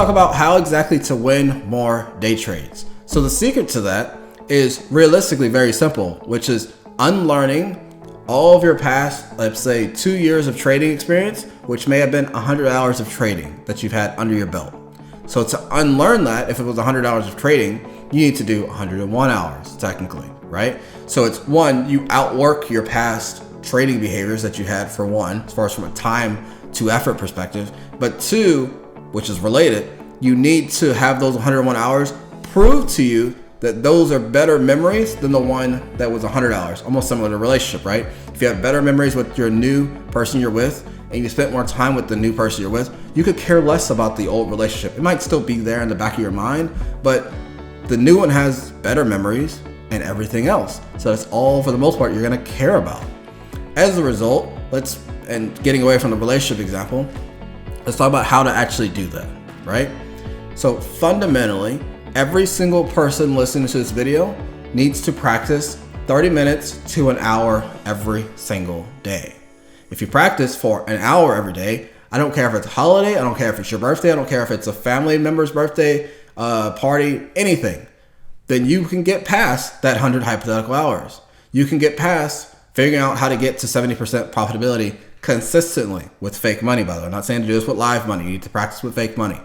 talk about how exactly to win more day trades. So the secret to that is realistically very simple, which is unlearning all of your past, let's say 2 years of trading experience, which may have been 100 hours of trading that you've had under your belt. So to unlearn that, if it was 100 hours of trading, you need to do 101 hours technically, right? So it's one, you outwork your past trading behaviors that you had, for one, as far as from a time to effort perspective. But two, which is related, you need to have those 101 hours prove to you that those are better memories than the one that was 100 hours. Almost similar to a relationship, right? If you have better memories with your new person you're with, and you spent more time with the new person you're with, you could care less about the old relationship. It might still be there in the back of your mind, but the new one has better memories and everything else. So that's all, for the most part, you're gonna care about. As a result, and getting away from the relationship example, let's talk about how to actually do that, right? So fundamentally, every single person listening to this video needs to practice 30 minutes to an hour every single day. If you practice for an hour every day, I don't care if it's a holiday, I don't care if it's your birthday, I don't care if it's a family member's birthday, party, anything, then you can get past that 100 hypothetical hours. You can get past figuring out how to get to 70% profitability consistently with fake money, by the way. I'm not saying to do this with live money. You need to practice with fake money.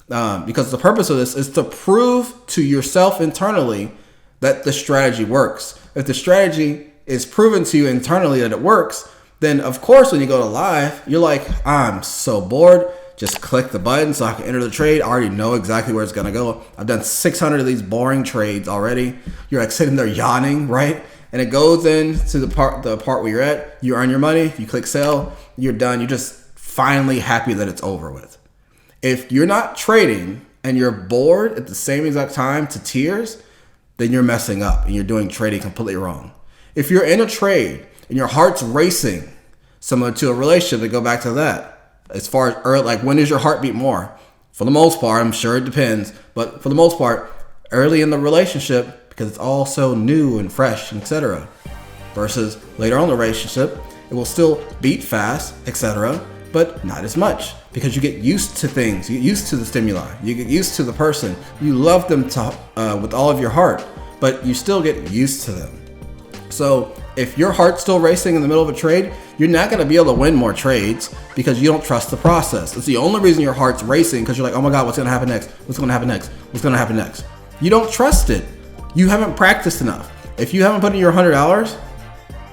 Because the purpose of this is to prove to yourself internally that the strategy works. If the strategy is proven to you internally that it works, then of course when you go to live, you're like, I'm so bored. Just click the button so I can enter the trade. I already know exactly where it's gonna go. I've done 600 of these boring trades already. You're like sitting there yawning, right? And it goes into the part where you're at. You earn your money, you click sell, you're done. You're just finally happy that it's over with. If you're not trading and you're bored at the same exact time to tears, then you're messing up and you're doing trading completely wrong. If you're in a trade and your heart's racing, similar to a relationship, to go back to that, as far as like when does your heart beat more? For the most part, I'm sure it depends, but for the most part, early in the relationship, because it's all so new and fresh, etc. Versus later on in the relationship, it will still beat fast, etc., but not as much, because you get used to things, you get used to the stimuli, you get used to the person, you love them with all of your heart, but you still get used to them. So if your heart's still racing in the middle of a trade, you're not going to be able to win more trades because you don't trust the process. It's the only reason your heart's racing, because you're like, oh my God, what's going to happen next? What's going to happen next? What's going to happen next? You don't trust it. You haven't practiced enough. If you haven't put in your 100 hours,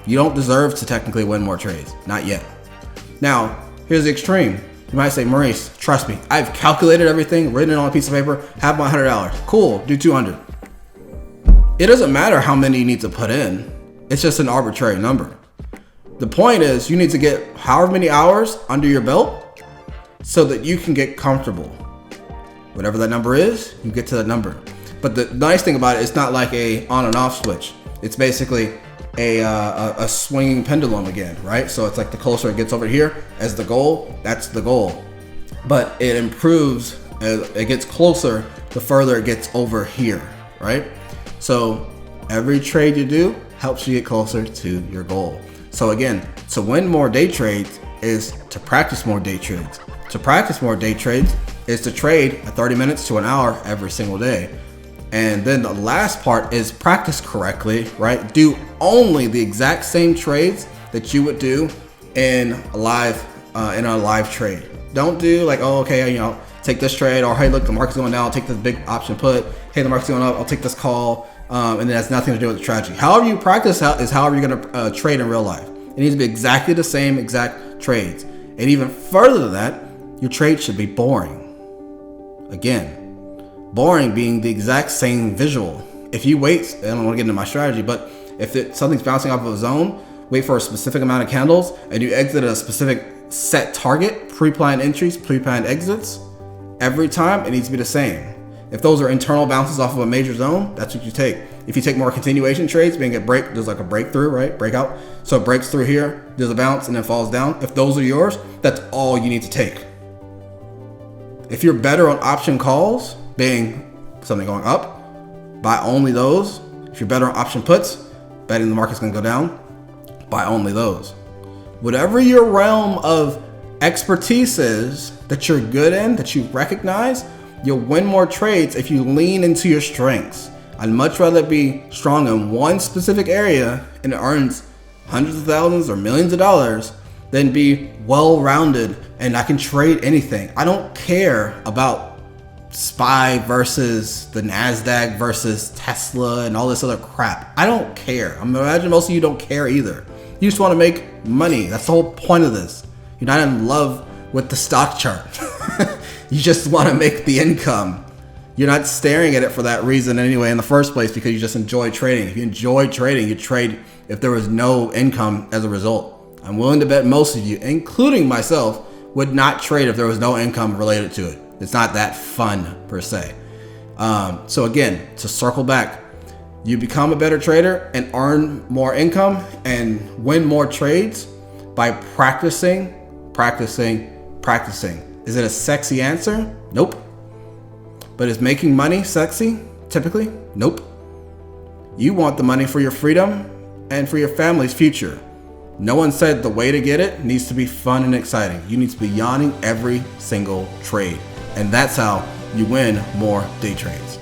you don't deserve to technically win more trades. Not yet. Now, here's the extreme. You might say, Maurice, trust me. I've calculated everything, written it on a piece of paper, have my $100. Cool, do 200. It doesn't matter how many you need to put in. It's just an arbitrary number. The point is, you need to get however many hours under your belt so that you can get comfortable. Whatever that number is, you get to that number. But the nice thing about it, it's not like a on and off switch. It's basically a swinging pendulum again, right? So it's like the closer it gets over here as the goal, that's the goal. But it improves as it gets closer, the further it gets over here, right? So every trade you do helps you get closer to your goal. So again, to win more day trades is to practice more day trades. To practice more day trades is to trade at 30 minutes to an hour every single day. And then the last part is practice correctly, right? Do only the exact same trades that you would do in a live trade. Don't do like, oh, okay, take this trade, or hey, look, the market's going down, I'll take this big option put. Hey, the market's going up, I'll take this call. And it has nothing to do with the strategy. However you practice is however you're going to trade in real life. It needs to be exactly the same exact trades. And even further than that, your trade should be boring. Again, boring being the exact same visual. If you wait, I don't want to get into my strategy, but if something's bouncing off of a zone, wait for a specific amount of candles, and you exit at a specific set target, pre-planned entries, pre-planned exits, every time it needs to be the same. If those are internal bounces off of a major zone, that's what you take. If you take more continuation trades, being there's like a breakthrough, right? Breakout. So it breaks through here, there's a bounce, and then falls down. If those are yours, that's all you need to take. If you're better on option calls, being something going up, buy only those. If you're better on option puts, betting the market's gonna go down, buy only those. Whatever your realm of expertise is that you're good in, that you recognize, You'll win more trades if you lean into your strengths. I'd much rather be strong in one specific area and it earns hundreds of thousands or millions of dollars than be well-rounded and I can trade anything. I don't care about SPY versus the NASDAQ versus Tesla and all this other crap. I don't care. I imagine most of you don't care either. You just want to make money. That's the whole point of this. You're not in love with the stock chart. You just want to make the income. You're not staring at it for that reason anyway in the first place, because you just enjoy trading. If you enjoy trading, you trade if there was no income as a result. I'm willing to bet most of you, including myself, would not trade if there was no income related to it. It's not that fun per se. So again, to circle back, you become a better trader and earn more income and win more trades by practicing. Is it a sexy answer? Nope. But is making money sexy? Typically, nope. You want the money for your freedom and for your family's future. No one said the way to get it needs to be fun and exciting. You need to be yawning every single trade. And that's how you win more day trades.